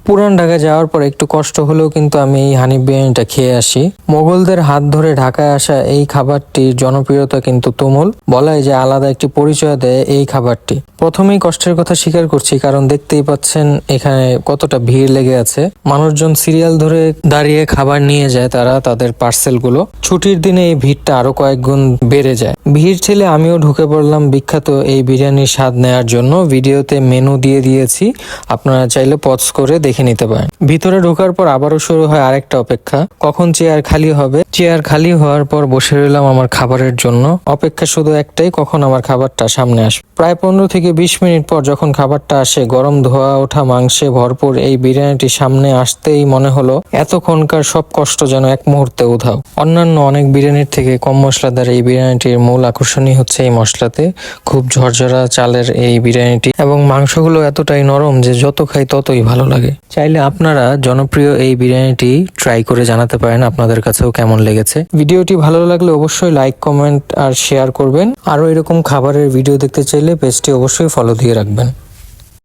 পুরান ঢাকা যাওয়ার পর একটু কষ্ট হলেও কিন্তু আমি এই হানিফ বিরিয়ানিটা খেয়ে আসি। মোগলদের হাত ধরে ঢাকায় আসা এই খাবারটির জনপ্রিয়তা কিন্তু তুমুল। বলা হয় যে আলাদা একটি পরিচয় দেয় এই খাবারটি। প্রথমেই কষ্টের কথা স্বীকার করছি, কারণ দেখতেই পাচ্ছেন এখানে কতটা ভিড় লেগে আছে। মানুষজন সিরিয়াল ধরে দাঁড়িয়ে খাবার নিয়ে যায় তারা তাদের পার্সেল গুলো। ছুটির দিনে এই ভিড়টা আরো কয়েক গুণ বেড়ে যায়। ভিড় ঠেলে আমিও ঢুকে পড়লাম বিখ্যাত এই বিরিয়ানির স্বাদ নেয়ার জন্য। ভিডিওতে মেনু দিয়ে দিয়েছি, আপনারা চাইলে পজ করে দেখে নিতে পারেন। ভিতরে ঢোকার পর আবারও শুরু হয় আরেকটা অপেক্ষা, কখন চেয়ার খালি হবে। চেয়ার খালি হওয়ার পর বসে রইলাম আমার খাবারের জন্য। অপেক্ষা শুধু একটাই, কখন আমার খাবারটা সামনে আসবে। প্রায় 15 থেকে 20 মিনিট পর যখন খাবারটা আসে, গরম ধোয়া ওঠা মাংসে ভরপুর এই বিরিয়ানিটি সামনে আসতেই মনে হলো এতক্ষণকার সব কষ্ট যেন এক মুহূর্তে উধাও। অন্যান্য অনেক বিরিয়ানির থেকে কম মশলাদার এই বিরিয়ানিটির মূল আকর্ষণই হচ্ছে এই মশলাতে। খুব ঝরঝরা চালের এই বিরিয়ানিটি এবং মাংসগুলো এতটাই নরম যে যত খাই ততই ভালো লাগে। চাইলে আপনারা জনপ্রিয় এই বিরিয়ানিটি ট্রাই করে জানাতে পারেন আপনাদের কাছেও কেমন লেগেছে। ভিডিওটি ভালো লাগলে অবশ্যই লাইক, কমেন্ট আর শেয়ার করবেন। আরো এরকম খাবারের ভিডিও দেখতে চাইলে পেজটি অবশ্যই ফলো দিয়ে রাখবেন।